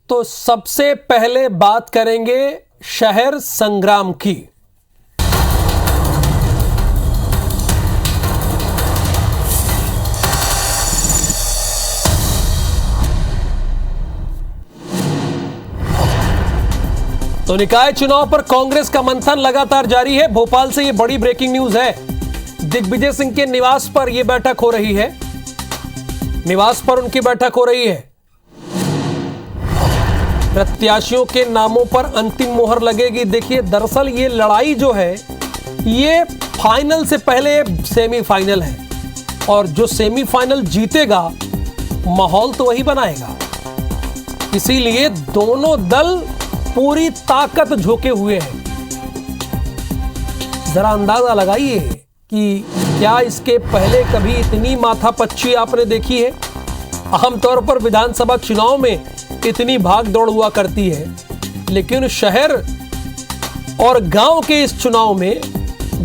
तो सबसे पहले बात करेंगे शहर संग्राम की। तो निकाय चुनाव पर कांग्रेस का मंथन लगातार जारी है। भोपाल से यह बड़ी ब्रेकिंग न्यूज है। दिग्विजय सिंह के निवास पर यह बैठक हो रही है। निवास पर उनकी बैठक हो रही है। प्रत्याशियों के नामों पर अंतिम मोहर लगेगी। देखिए, दरअसल ये लड़ाई जो है ये फाइनल से पहले सेमीफाइनल है, और जो सेमीफाइनल जीतेगा माहौल तो वही बनाएगा। इसीलिए दोनों दल पूरी ताकत झोंके हुए हैं। जरा अंदाजा लगाइए कि क्या इसके पहले कभी इतनी माथापच्ची आपने देखी है। आमतौर पर विधानसभा चुनाव में इतनी भाग दौड़ हुआ करती है, लेकिन शहर और गांव के इस चुनाव में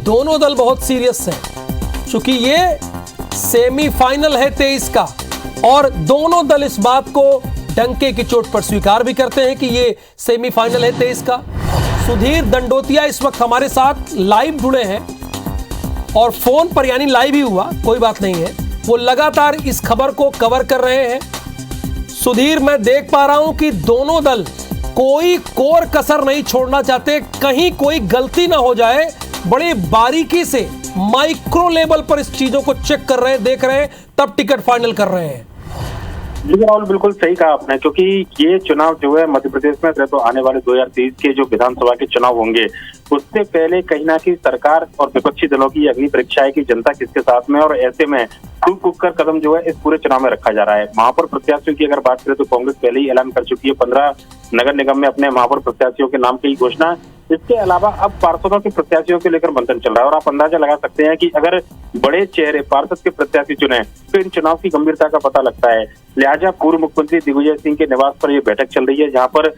दोनों दल बहुत सीरियस हैं, क्योंकि ये सेमीफाइनल है 23 का, और दोनों दल इस बात को डंके की चोट पर स्वीकार भी करते हैं कि ये सेमीफाइनल है 23 का। सुधीर दंडोतिया इस वक्त हमारे साथ लाइव जुड़े हैं, और फोन पर, यानी लाइव ही हुआ, कोई बात नहीं है, वो लगातार इस खबर को कवर कर रहे हैं। सुधीर, मैं देख पा रहा हूं कि दोनों दल कोई कोर कसर नहीं छोड़ना चाहते, कहीं कोई गलती ना हो जाए। बड़ी बारीकी से माइक्रो लेवल पर इस चीजों को चेक कर रहे हैं, देख रहे हैं, तब टिकट फाइनल कर रहे हैं। जी राहुल, बिल्कुल सही कहा आपने, क्योंकि ये चुनाव जो है मध्य प्रदेश में तो आने वाले 2023 के जो विधानसभा के चुनाव होंगे, उससे पहले कहीं ना कहीं सरकार और विपक्षी दलों की अग्नि परीक्षा है कि जनता किसके साथ में, और ऐसे में टूक टूक कर कदम जो है इस पूरे चुनाव में रखा जा रहा है। महापौर प्रत्याशियों की अगर बात करें तो कांग्रेस पहले ही ऐलान कर चुकी है 15 नगर निगम में अपने महापौर प्रत्याशियों के नाम की घोषणा। इसके अलावा अब पार्षदों के प्रत्याशियों को लेकर मंथन चल रहा है, और आप अंदाजा लगा सकते हैं कि अगर बड़े चेहरे पार्षद के प्रत्याशी चुने तो इन चुनाव की गंभीरता का पता लगता है। लिहाजा पूर्व मुख्यमंत्री दिग्विजय सिंह के निवास पर यह बैठक चल रही है, जहां पर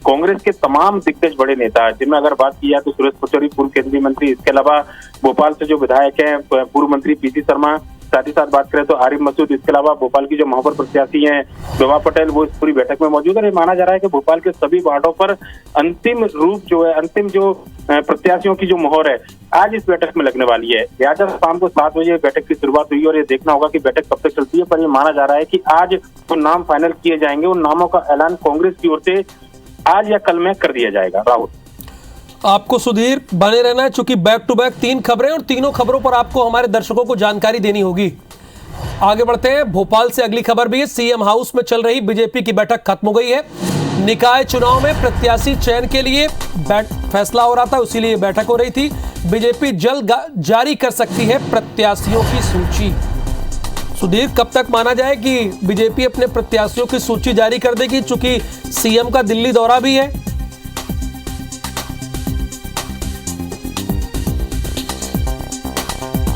कांग्रेस के तमाम दिग्गज बड़े नेता, जिनमें अगर बात की जाए तो सुरेश पचौरी पूर्व केंद्रीय मंत्री, इसके अलावा भोपाल से जो विधायक हैं पूर्व मंत्री पीसी शर्मा, साथ ही साथ बात करें तो आरिफ मसूद, इसके अलावा भोपाल की जो महापौर प्रत्याशी हैं विभा पटेल, वो इस पूरी बैठक में मौजूद है। माना जा रहा है कि भोपाल के सभी वार्डों पर अंतिम रूप जो है, अंतिम जो प्रत्याशियों की जो मोहर है, आज इस बैठक में लगने वाली है। लिहाजा शाम को 7 बजे बैठक की शुरुआत हुई, और ये देखना होगा कि बैठक कब तक चलती है, पर ये माना जा रहा है कि आज वो नाम फाइनल किए जाएंगे। उन नामों का ऐलान कांग्रेस की ओर से आज या कल में कर दिया जाएगा। राहुल, आपको सुधीर बने रहना है, चूंकि बैक टू बैक 3 खबरें, और तीनों खबरों पर आपको हमारे दर्शकों को जानकारी देनी होगी। आगे बढ़ते हैं। भोपाल से अगली खबर भी है। सीएम हाउस में चल रही बीजेपी की बैठक खत्म हो गई है। निकाय चुनाव में प्रत्याशी चयन के लिए फैसला हो रहा था, इसीलिए बैठक हो रही थी। बीजेपी जल्द जारी कर सकती है प्रत्याशियों की सूची। सुधीर, कब तक माना जाए कि बीजेपी अपने प्रत्याशियों की सूची जारी कर देगी, चूंकि सीएम का दिल्ली दौरा भी है?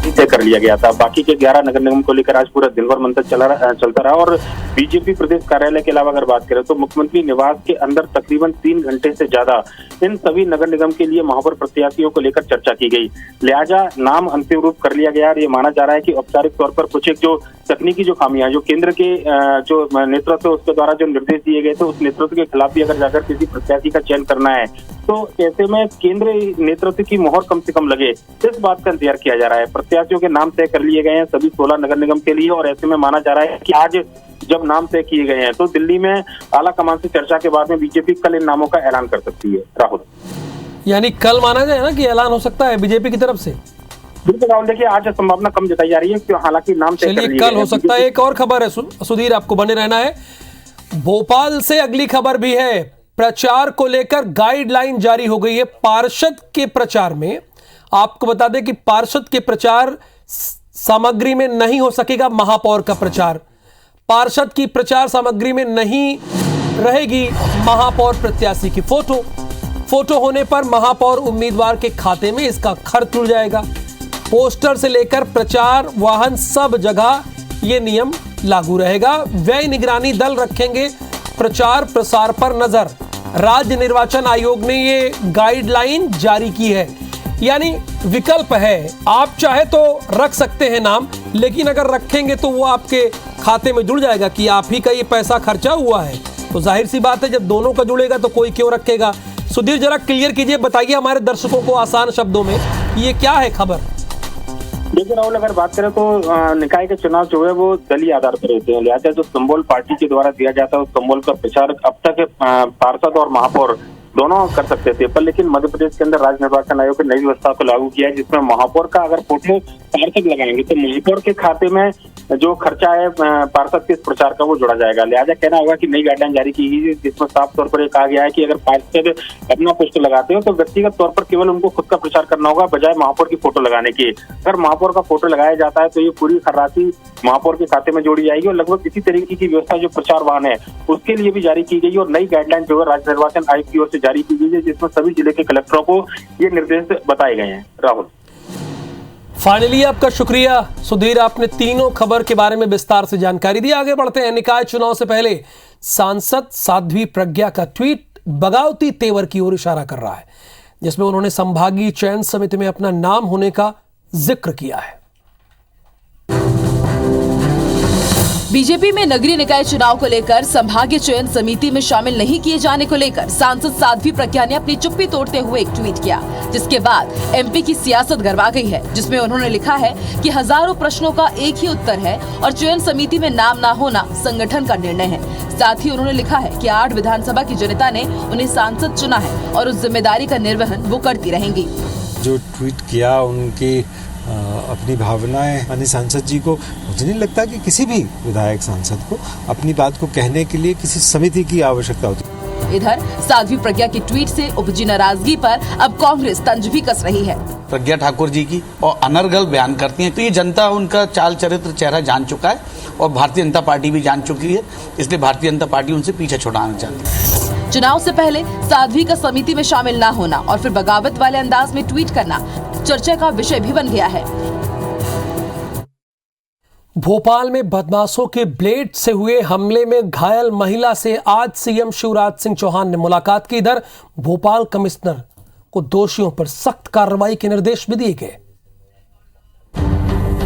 तय कर लिया गया था। बाकी के 11 नगर निगम को लेकर आज पूरा दिन भर मंथन चलता रहा, और बीजेपी प्रदेश कार्यालय के अलावा अगर बात करें तो मुख्यमंत्री निवास के अंदर तकरीबन 3 घंटे से ज्यादा इन सभी नगर निगम के लिए महापौर प्रत्याशियों को लेकर चर्चा की गई। लिहाजा नाम अंतिम रूप कर लिया गया, और ये माना जा रहा है कि औपचारिक तौर पर कुछ एक जो तकनीकी जो खामियां, जो केंद्र के जो नेतृत्व उसके द्वारा जो निर्देश दिए गए थे, उस नेतृत्व के खिलाफ भी अगर जाकर किसी प्रत्याशी का चयन करना है, तो ऐसे में केंद्र नेतृत्व की मोहर कम से कम लगे, इस बात का इंतजार किया जा रहा है। प्रत्याशियों के नाम तय कर लिए गए हैं सभी 16 नगर निगम के लिए, और ऐसे में माना जा रहा है कि आज जब नाम तय किए गए हैं तो दिल्ली में आला कमान से चर्चा के बाद में बीजेपी कल इन नामों का ऐलान कर सकती है। राहुल, यानी कल माना जाए ना कि ऐलान हो सकता है बीजेपी की तरफ से? बिल्कुल राहुल, देखिए आज संभावना कम जताई जा रही है, क्योंकि हालांकि नाम तय कर लिए कल हो सकता है। एक और खबर है सुधीर, आपको बने रहना है। भोपाल से अगली खबर भी है। प्रचार को लेकर गाइडलाइन जारी हो गई है। पार्षद के प्रचार में आपको बता दें कि पार्षद के प्रचार सामग्री में नहीं हो सकेगा महापौर का प्रचार। पार्षद की प्रचार सामग्री में नहीं रहेगी महापौर प्रत्याशी की फोटो होने पर महापौर उम्मीदवार के खाते में इसका खर्च जुड़ जाएगा। पोस्टर से लेकर प्रचार वाहन सब जगह यह नियम लागू रहेगा। व्यय निगरानी दल रखेंगे प्रचार प्रसार पर नजर। राज्य निर्वाचन आयोग ने ये गाइडलाइन जारी की है, यानी विकल्प है, आप चाहे तो रख सकते हैं नाम, लेकिन अगर रखेंगे तो वो आपके खाते में जुड़ जाएगा कि आप ही का ये पैसा खर्चा हुआ है। तो जाहिर सी बात है जब दोनों का जुड़ेगा तो कोई क्यों रखेगा। सुधीर जरा क्लियर कीजिए, बताइए हमारे दर्शकों को आसान शब्दों में ये क्या है खबर। देखिए राहुल, अगर बात करें तो निकाय के चुनाव जो है वो दलीय आधार पर होते हैं, लिहाजा जो सिंबल पार्टी के द्वारा दिया जाता है उस सिंबल का प्रचार अब तक पार्षद और महापौर दोनों कर सकते थे, पर लेकिन मध्य प्रदेश के अंदर राज्य निर्वाचन आयोग ने नई व्यवस्था को लागू किया है जिसमें महापौर का अगर फोटो पार्षद लगाएंगे तो महापौर के खाते में जो खर्चा है पार्षद के प्रचार का वो जोड़ा जाएगा। लिहाजा कहना होगा कि नई गाइडलाइन जारी की गई है जिसमें साफ तौर पर कहा गया है कि अगर पार्षद अपना पोस्टर लगाते हो तो व्यक्तिगत तौर पर केवल उनको खुद का प्रचार करना होगा बजाय महापौर की फोटो लगाने की। अगर महापौर का फोटो लगाया जाता है तो ये पूरी राशि महापौर के खाते में जोड़ी जाएगी और लगभग इसी तरीके की व्यवस्था जो प्रचार वाहन है उसके लिए भी जारी की गई और नई गाइडलाइन जो है राज्य निर्वाचन आयोग की ओर से जारी की गई है जिसमें सभी जिले के कलेक्टरों को ये निर्देश बताए गए हैं। राहुल, फाइनली आपका शुक्रिया सुधीर, आपने तीनों खबर के बारे में विस्तार से जानकारी दी। आगे बढ़ते हैं। निकाय चुनाव से पहले सांसद साध्वी प्रज्ञा का ट्वीट बगावती तेवर की ओर इशारा कर रहा है, जिसमें उन्होंने संभागीय चयन समिति में अपना नाम होने का जिक्र किया है। बीजेपी में नगरीय निकाय चुनाव को लेकर संभागीय चयन समिति में शामिल नहीं किए जाने को लेकर सांसद साध्वी प्रज्ञा ने अपनी चुप्पी तोड़ते हुए एक ट्वीट किया, जिसके बाद एमपी की सियासत गरमा गई है, जिसमें उन्होंने लिखा है कि हजारों प्रश्नों का एक ही उत्तर है और चयन समिति में नाम न होना संगठन का निर्णय है। साथ ही उन्होंने लिखा है कि 8 विधानसभा की जनता ने उन्हें सांसद चुना है और उस जिम्मेदारी का निर्वहन वो करती रहेंगी। जो ट्वीट किया उनकी अपनी भावनाएं माननीय सांसद जी को, मुझे नहीं लगता कि किसी भी विधायक सांसद को अपनी बात को कहने के लिए किसी समिति की आवश्यकता होती। इधर साध्वी प्रज्ञा की ट्वीट से उपजी नाराजगी पर अब कांग्रेस तंज भी कस रही है। प्रज्ञा ठाकुर जी की और अनर्गल बयान करती हैं तो ये जनता उनका चाल चरित्र चेहरा जान चुका है और भारतीय जनता पार्टी भी जान चुकी है, इसलिए भारतीय जनता पार्टी उनसे पीछे छुड़ाना चाहती है। चुनाव से पहले साध्वी का समिति में शामिल न होना और फिर बगावत वाले अंदाज में ट्वीट करना चर्चा का विषय भी बन गया है। भोपाल में बदमाशों के ब्लेड से हुए हमले में घायल महिला से आज सीएम शिवराज सिंह चौहान ने मुलाकात की। इधर भोपाल कमिश्नर को दोषियों पर सख्त कार्रवाई के निर्देश भी दिए गए।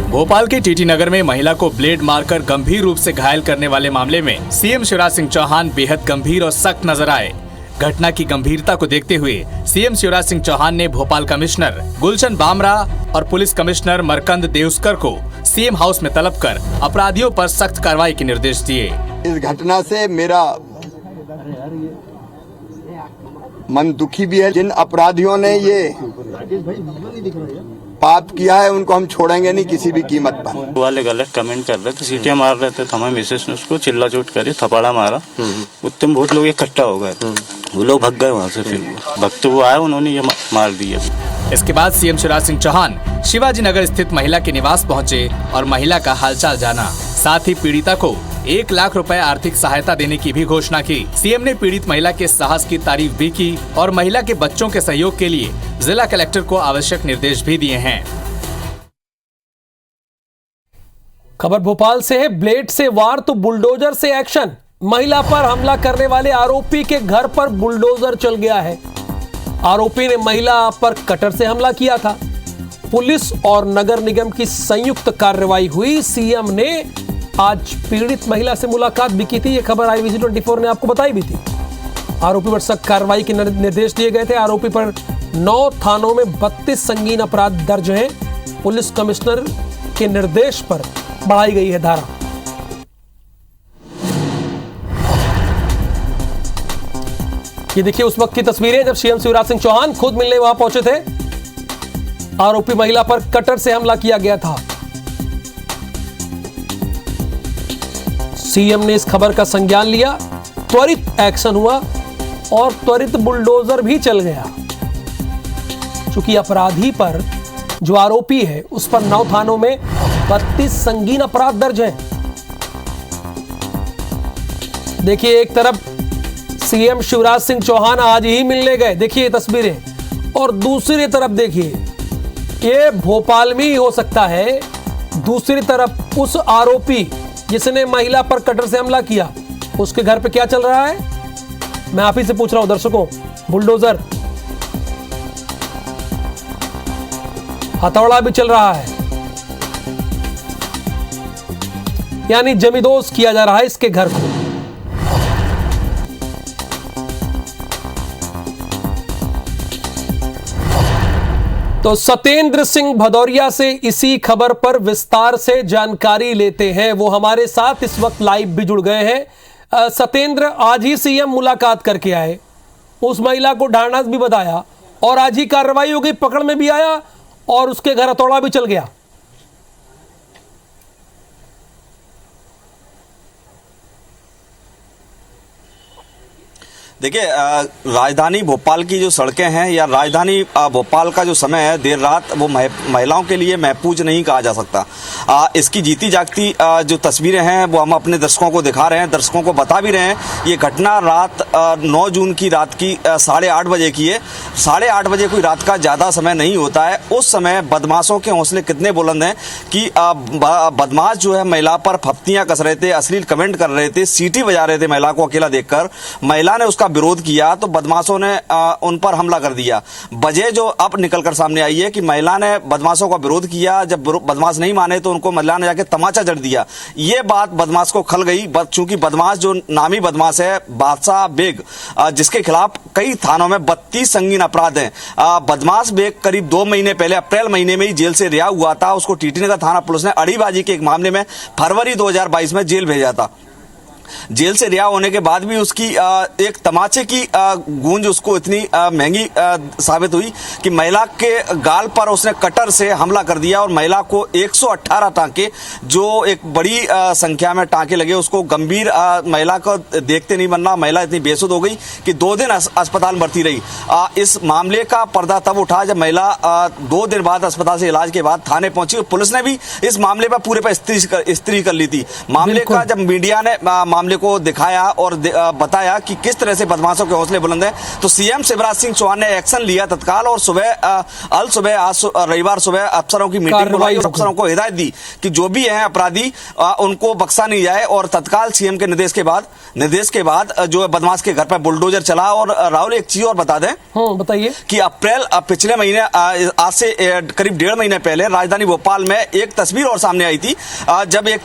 भोपाल के टीटी नगर में महिला को ब्लेड मारकर गंभीर रूप से घायल करने वाले मामले में सीएम शिवराज सिंह चौहान बेहद गंभीर और सख्त नजर आए। घटना की गंभीरता को देखते हुए सीएम शिवराज सिंह चौहान ने भोपाल कमिश्नर गुलशन बामरा और पुलिस कमिश्नर मरकंद देउस्कर को सीएम हाउस में तलब कर अपराधियों पर सख्त कार्रवाई के निर्देश दिए। इस घटना से मेरा मन दुखी भी है। जिन अपराधियों ने ये पाप किया है उनको हम छोड़ेंगे नहीं किसी भी कीमत पर। वाले गलत कमेंट कर रहे थे, सीटियां मार रहे थे, हमारे मिसेस ने उसको चिल्ला चोट करी, थपाड़ा मारा, उतने बहुत लोग इकट्ठा हो गए, वो लोग भाग गए वहाँ से। फिर भक्त वो आए, उन्होंने ये मार दिया। इसके बाद सीएम शिवराज सिंह चौहान शिवाजी नगर स्थित महिला के निवास पहुंचे और महिला का हालचाल जाना, साथ ही पीड़िता को 1 लाख रुपए आर्थिक सहायता देने की भी घोषणा की। सीएम ने पीड़ित महिला के साहस की तारीफ भी की और महिला के बच्चों के सहयोग के लिए जिला कलेक्टर को आवश्यक निर्देश भी दिए हैं। खबर भोपाल से है। ब्लेड से वार तो बुलडोजर से एक्शन। महिला पर हमला करने वाले आरोपी के घर पर बुलडोजर चल गया है। आरोपी ने महिला पर कटर से हमला किया था। पुलिस और नगर निगम की संयुक्त कार्रवाई हुई। सीएम ने आज पीड़ित महिला से मुलाकात भी की थी। यह खबर IBC24 ने आपको बताई भी थी। आरोपी पर सख्त कार्रवाई के निर्देश दिए गए थे। आरोपी पर 9 थानों में 32 संगीन अपराध दर्ज हैं। पुलिस कमिश्नर के निर्देश पर बढ़ाई गई है धारा। ये देखिए उस वक्त की तस्वीरें जब सीएम शिवराज सिंह चौहान खुद मिलने वहां पहुंचे थे। आरोपी महिला पर कटर से हमला किया गया था। सीएम ने इस खबर का संज्ञान लिया, त्वरित एक्शन हुआ और त्वरित बुलडोजर भी चल गया। चूंकि अपराधी पर जो आरोपी है उस पर 9 थानों में 32 संगीन अपराध दर्ज हैं। देखिए एक तरफ सीएम शिवराज सिंह चौहान आज ही मिलने गए, देखिए तस्वीरें, और दूसरी तरफ देखिए ये भोपाल में ही हो सकता है। दूसरी तरफ उस आरोपी जिसने महिला पर कटर से हमला किया उसके घर पे क्या चल रहा है, मैं आप ही से पूछ रहा हूं दर्शकों। बुलडोजर, हथौड़ा भी चल रहा है, यानी जमींदोज किया जा रहा है इसके घर को। तो सत्येंद्र सिंह भदौरिया से इसी खबर पर विस्तार से जानकारी लेते हैं। वो हमारे साथ इस वक्त लाइव भी जुड़ गए हैं। सत्येंद्र, आज ही सीएम मुलाकात करके आए, उस महिला को ढांढस भी बताया और आज ही कार्रवाई हो गई, पकड़ में भी आया और उसके घर हथौड़ा भी चल गया। देखिए, राजधानी भोपाल की जो सड़कें हैं या राजधानी भोपाल का जो समय है देर रात, वो महिलाओं के लिए महफूज नहीं कहा जा सकता। इसकी जीती जागती जो तस्वीरें हैं वो हम अपने दर्शकों को दिखा रहे हैं, दर्शकों को बता भी रहे हैं। ये घटना रात 9 जून की रात की 8:30 बजे की है। 8:30 बजे कोई रात का ज़्यादा समय नहीं होता है। उस समय बदमाशों के हौसले कितने बुलंद हैं कि बदमाश जो है महिला पर फप्तियाँ कस रहे थे, अश्लील कमेंट कर रहे थे, सीटी बजा रहे थे महिला को अकेला देखकर। महिला ने उसका विरोध किया तो बदमाशों ने उन पर हमला कर दिया। वजह जो अब निकलकर सामने आई है कि महिला ने बदमाशों का विरोध किया, जब बदमाश नहीं माने तो उनको महिला ने जाके तमाचा जड़ दिया। ये बात बदमाश को खल गई, चूंकि बदमाश जो नामी बदमाश है बादशाह बेग, जिसके खिलाफ कई थानों में 32 संगीन अपराध हैं। बदमाश बेग करीब 2 महीने पहले अप्रैल महीने में ही जेल से रिहा हुआ था। उसको टीटी नगर थाना पुलिस ने अड़ीबाजी के एक मामले में फरवरी 2022 में जेल भेजा था। जेल से रिहा होने के बाद भी उसकी एक तमाचे की गूंज उसको इतनी महंगी साबित हुई कि महिला के गाल पर उसने कटर से हमला कर दिया और महिला को 118 टांके, जो एक बड़ी संख्या में टांके लगे, उसको गंभीर, महिला को देखते नहीं बनना, महिला इतनी बेसुध हो गई कि 2 दिन अस्पताल भर्ती रही। इस मामले का पर्दा तब उठा जब महिला 2 दिन बाद अस्पताल से इलाज के बाद थाने पहुंची। पुलिस ने भी इस मामले पर पूरे पर स्त्री कर ली थी। मामले का जब मीडिया ने मामले को दिखाया और बताया कि किस तरह से बदमाशों के हौसले बुलंद हैं, तो सीएम शिवराज सिंह चौहान ने एक्शन लिया तत्काल और सुबह आज रविवार सुबह अफसरों की मीटिंग बुलाई और अफसरों को हिदायत दी कि जो भी हैं अपराधी उनको बख्शा नहीं जाए। और तत्काल सीएम के निर्देश के बाद जो है बदमाश के घर पर बुलडोजर चला। और राहुल, एक चीज और बता दें, बताइए कि पिछले महीने, आज से करीब 1.5 महीने पहले राजधानी भोपाल में एक तस्वीर और सामने आई थी, जब एक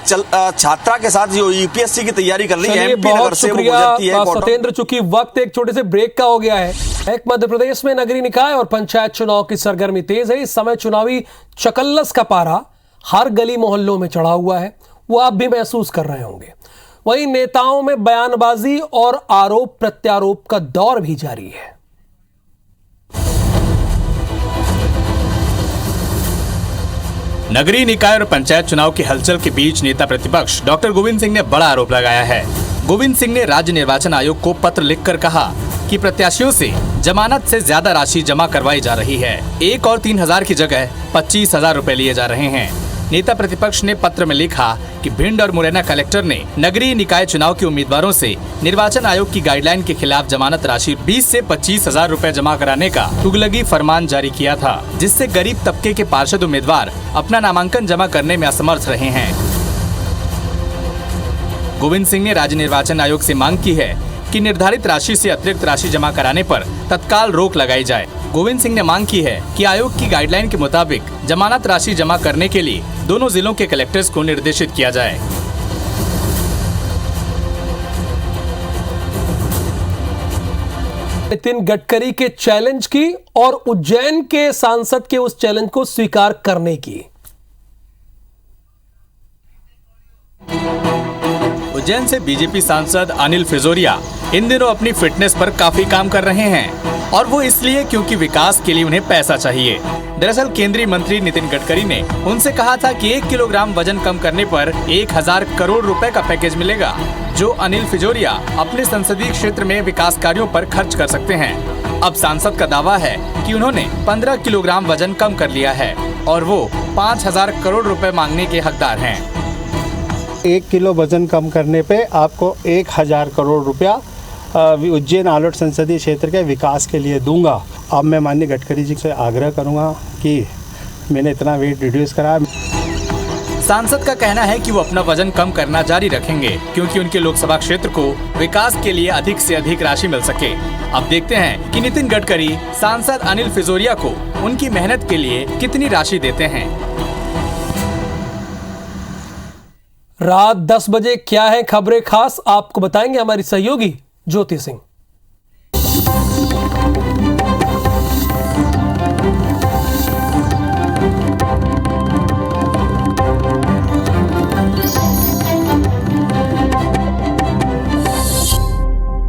छात्रा के साथ जो यूपीएससी की तैयारी कर रही है, बहुत शुक्रिया सत्येंद्र। चूंकि वक्त एक छोटे से ब्रेक का हो गया है। एक मध्य प्रदेश में नगरीय निकाय और पंचायत चुनाव की सरगर्मी तेज है। इस समय चुनावी चकल्लस का पारा हर गली मोहल्लों में चढ़ा हुआ है, वो आप भी महसूस कर रहे होंगे। वहीं नेताओं में बयानबाजी और आरोप प्रत्यारोप का दौर भी जारी है। नगरीय निकाय और पंचायत चुनाव की हलचल के बीच नेता प्रतिपक्ष डॉक्टर गोविंद सिंह ने बड़ा आरोप लगाया है। गोविंद सिंह ने राज्य निर्वाचन आयोग को पत्र लिखकर कहा कि प्रत्याशियों से जमानत से ज्यादा राशि जमा करवाई जा रही है। 1 और 3,000 की जगह 25,000 रुपए लिए जा रहे हैं। नेता प्रतिपक्ष ने पत्र में लिखा कि भिंड और मुरैना कलेक्टर ने नगरीय निकाय चुनाव के उम्मीदवारों से निर्वाचन आयोग की गाइडलाइन के खिलाफ जमानत राशि 20 से 25,000 रुपए जमा कराने का तुगलकी फरमान जारी किया था, जिससे गरीब तबके के पार्षद उम्मीदवार अपना नामांकन जमा करने में असमर्थ रहे हैं। गोविंद सिंह ने राज्य निर्वाचन आयोग से मांग की है कि निर्धारित राशि से अतिरिक्त राशि जमा कराने पर तत्काल रोक लगाई जाए। गोविंद सिंह ने मांग की है कि आयोग की गाइडलाइन के मुताबिक जमानत राशि जमा करने के लिए दोनों जिलों के कलेक्टर्स को निर्देशित किया जाए। नितिन गडकरी के चैलेंज की और उज्जैन के सांसद के उस चैलेंज को स्वीकार करने की। उज्जैन से बीजेपी सांसद अनिल फिजोरिया इन दिनों अपनी फिटनेस पर काफी काम कर रहे हैं, और वो इसलिए क्योंकि विकास के लिए उन्हें पैसा चाहिए। दरअसल केंद्रीय मंत्री नितिन गडकरी ने उनसे कहा था कि 1 किलोग्राम वजन कम करने पर 1000 करोड़ रुपए का पैकेज मिलेगा, जो अनिल फिजोरिया अपने संसदीय क्षेत्र में विकास कार्यों पर खर्च कर सकते हैं। अब सांसद का दावा है कि उन्होंने 15 किलोग्राम वजन कम कर लिया है और वो 5000 करोड़ रुपए मांगने के हकदार हैं। 1 किलो वजन कम करने पे आपको 1000 करोड़ रुपया उज्जैन आलोट संसदीय क्षेत्र के विकास के लिए दूंगा। अब मैं माननीय गडकरी जी से आग्रह करूंगा कि मैंने इतना वेट रिड्यूस करा। सांसद का कहना है कि वो अपना वजन कम करना जारी रखेंगे, क्योंकि उनके लोकसभा क्षेत्र को विकास के लिए अधिक से अधिक राशि मिल सके। अब देखते हैं कि नितिन गडकरी सांसद अनिल फिजोरिया को उनकी मेहनत के लिए कितनी राशि देते हैं। रात 10 बजे क्या है खबरें खास, आपको बताएंगे हमारी सहयोगी ज्योति सिंह।